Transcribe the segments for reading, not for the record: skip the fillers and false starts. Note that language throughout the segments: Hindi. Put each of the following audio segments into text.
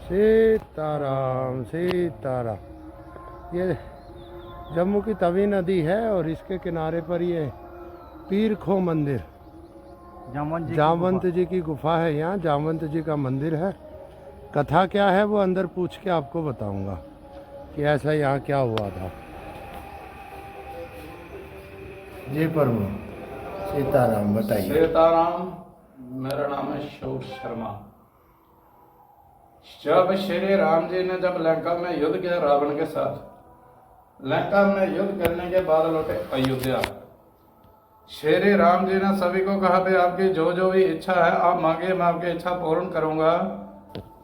सीताराम सीताराम। ये जम्मू की तवी नदी है और इसके किनारे पर ये पीर खो मंदिर जामवंत जी की गुफा है। यहाँ जामवंत जी का मंदिर है। कथा क्या है वो अंदर पूछ के आपको बताऊंगा कि ऐसा यहाँ क्या हुआ था। जी प्रभु सीताराम बताइए। सीताराम, मेरा नाम है शौर शर्मा। जब श्री राम जी ने जब लंका में युद्ध किया रावण के साथ, लंका में युद्ध करने के बाद लौटे अयोध्या। श्री राम जी ने सभी को कहा भाई आपकी जो जो भी इच्छा है आप मांगे, मैं आपकी इच्छा पूर्ण करूंगा।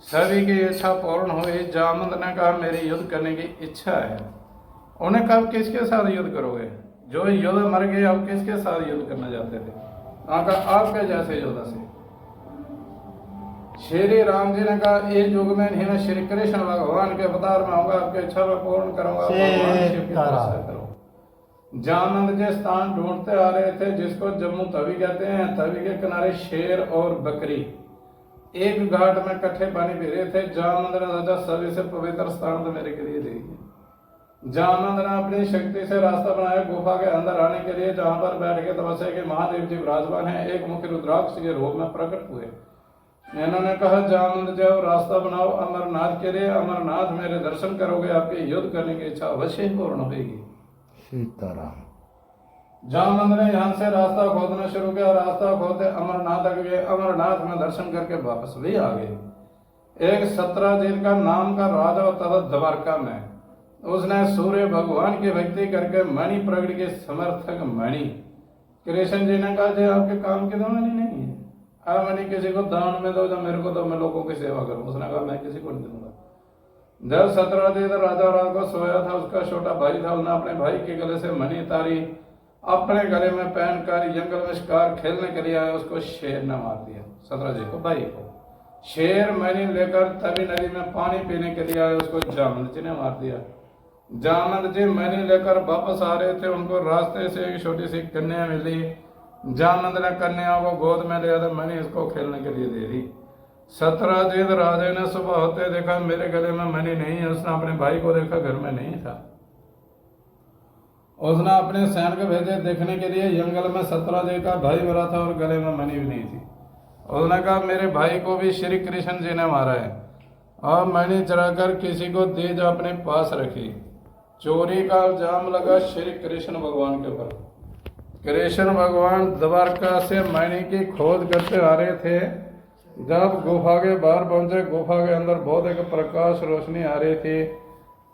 सभी की इच्छा पूर्ण हुई। जामवंत ने कहा मेरी युद्ध करने की इच्छा है। उन्हें कहा किसके साथ युद्ध करोगे? जो युद्ध मर गए आप किसके साथ युद्ध करना चाहते थे? आपके जैसे योद्धा से। श्री राम जी ने कहा इस युग में नहीं, मैं श्री कृष्ण भगवान के अवतार में आऊंगा, आपकी इच्छा में पूर्ण करूंगा। भगवान शिव की तपस्या करो। जामवंत जी स्थान ढूंढते आ रहे थे जिसको जम्मू तवी कहते हैं। तवी के किनारे शेर और बकरी एक घाट में इकट्ठे पानी पी रहे थे। जामवंत ने सोचा सभी से पवित्र स्थान तो मेरे के लिए देगी। जामवंत ने अपनी शक्ति से रास्ता बनाया गुफा के अंदर आने के लिए, जहां पर बैठ के तपस्या के महादेव जी विराजमान है। एक मुख्य रुद्राक्ष के रूप में प्रकट हुए। इन्होंने कहा जामवंत जी रास्ता बनाओ अमरनाथ के लिए। अमरनाथ मेरे दर्शन करोगे, आपकी युद्ध करने की इच्छा अवश्य ही पूर्ण होगी। सीताराम। जामवंत ने यहाँ से रास्ता खोदना शुरू किया। रास्ता खोदते अमरनाथ तक गए। अमरनाथ में दर्शन करके वापस भी आ गए। एक सत्राजीत का नाम का राजा होता था द्वारका में। उसने सूर्य भगवान की भक्ति करके मणि प्रगट के समर्थक मणि। कृष्ण जी ने कहा जी आपके काम की तो मणि नहीं है, आप मणि किसी को दान में दो, जब मेरे को तो मैं लोगों की सेवा करूं। उसने कहा मैं किसी को नहीं दूंगा। जब सत्राजीत राजा रात को सोया था, उसका छोटा भाई था। उसने अपने भाई के गले से मणि तारी, अपने गले में पहनकर जंगल में शिकार खेलने के लिए आया। उसको शेर ने मार दिया, सत्राजीत को भाई को। शेर मणि लेकर तवी नदी में पानी पीने के लिए आया, उसको जामवंत जी ने मार दिया। जामवंत जी मणि लेकर वापस आ रहे थे, उनको रास्ते से एक छोटी सी कन्या मिली। जामवंत ने कन्या को गोद में लिया तो मणि उसको खेलने के लिए दे दी। सत्राजीत राजा ने सुबह होते देखा मेरे गले में मणि नहीं है। उसने अपने भाई को देखा, घर में नहीं था। उसने अपने सैनिक भेजे देखने के लिए। जंगल में सत्राजीत का भाई मरा था और गले में मणि भी नहीं थी। उसने कहा मेरे भाई को भी श्री कृष्ण जी ने मारा है और मणि चराकर किसी को दे जो अपने पास रखी। चोरी का इल्जाम लगा श्री कृष्ण भगवान के ऊपर। कृष्ण भगवान द्वारका से मणि की खोज करते आ रहे थे। जब गुफा के बाहर पहुंचे, गुफा के अंदर बहुत एक प्रकाश रोशनी आ रही थी।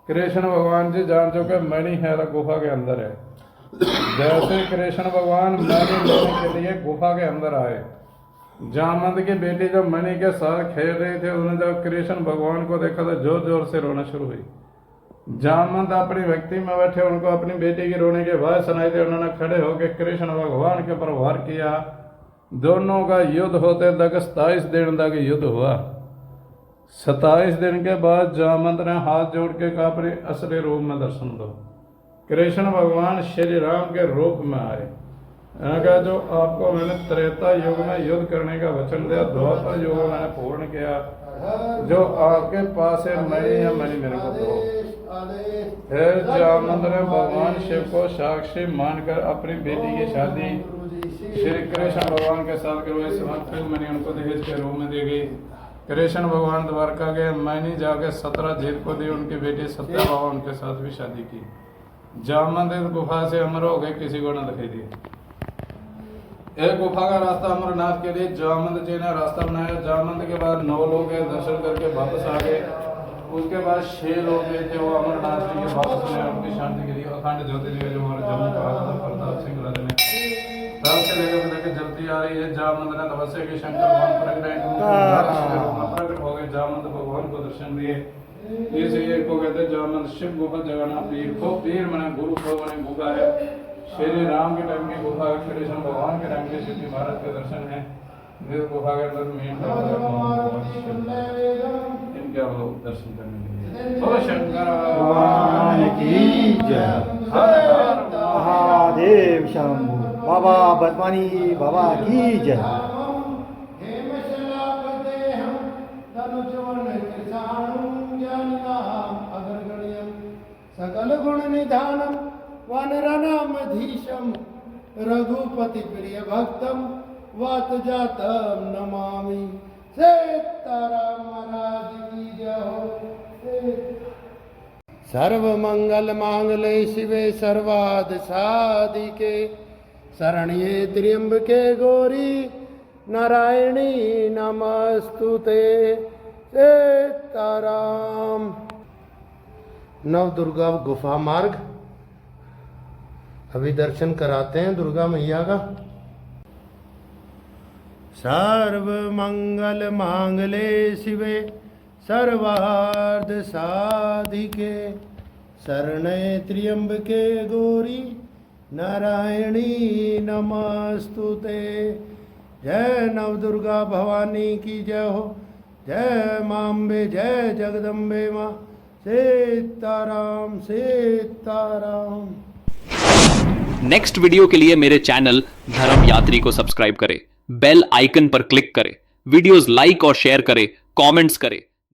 कृष्ण भगवान जी जान चुके मणि है गुफा के अंदर है। जैसे कृष्ण भगवान मणि लेने के लिए गुफा के अंदर आए, जामवंत की बेटी जब मणि के साथ खेल रही थी, उन्होंने जब कृष्ण भगवान को देखा तो जोर जोर से रोना शुरू हुई। जामवंत अपनी भक्ति में बैठे, उनको अपनी बेटी की रोने की आवाज सुनाई दी। उन्होंने खड़े होकर कृष्ण भगवान के ऊपर वार किया। दोनों का युद्ध होते तक 27 दिन तक युद्ध हुआ। 27 दिन के बाद जामवंत ने हाथ जोड़ के कहा अपने असली रूप में दर्शन दो। कृष्ण भगवान श्री राम के रूप में आए। कहा जो आपको मैंने त्रेता युग में युद्ध करने का वचन दिया, द्वापर युग में मैंने पूर्ण किया। जो आपके पास है मणि है, मणि मेरे को दो। फिर जामवंत ने भगवान शिव को साक्षी मानकर अपनी बेटी की शादी श्री कृष्ण भगवान के साथ करवाई। समर्पित मणि उनको दहेज के रूप में दी गई। कृष्ण भगवान द्वारका गए, मणि जाके सत्राजीत को दी। उनकी बेटी सत्याभामा उनके साथ भी शादी की। जामवंत इस गुफा से अमर हो गए, किसी को न दिखाई दिए। एक गुफा का रास्ता अमरनाथ के लिए जामवंत जी ने रास्ता बनाया। जामवंत के बाद 9 लोग दर्शन करके वापस आ गए। उसके बाद 6 लोग थे वो अमरनाथ जी के वापस में उनकी शांति के लिए अखंड ज्योति जी जो हमारे जम्मू का प्रताप सिंह राजा ने तब से लेकर जलती आ रही है। जामवंत ने तपस्या की, शंकर भगवान प्रकट हो गए, जामवंत भगवान को दर्शन दिए। इसलिए को कहते हैं जामवंत शिव गुफा जगाना पीर को। पीर मने गुरु को मने गुफा है। श्री राम के टाइम की गुफा, कृष्ण भगवान के टाइम के शिव जी महाराज के दर्शन है। इस गुफा के अंदर इनके हम लोग दर्शन करने के लिए। ओ शंकर भगवान की जय। हर हर महादेव शंभु। बाबा बदमानी बाबा की जय। सकल गुण निधानम वानरनामधीशम रघुपति प्रिय भक्तम वात जातम नमामि। सीताराम महाराज की जय हो। सर्व मंगल मांगले शिवे सर्वाद साधिके शरण्ये त्र्यंबके गौरी नारायणी नमस्तुते। सीताराम। नव दुर्गा गुफा मार्ग अभी दर्शन कराते हैं दुर्गा मैया का। सर्व मंगल मांगले शिवे सर्वार्थ साधिके शरण्ये त्र्यंबके गौरी नारायणी नमस्तुते। जय नव दुर्गा भवानी की जय हो। जय मांबे जय जगदम्बे माँ। सीताराम सीताराम। नेक्स्ट वीडियो के लिए मेरे चैनल धर्म यात्री को सब्सक्राइब करें, बेल आइकन पर क्लिक करें, वीडियोस लाइक और शेयर करें, कमेंट्स करें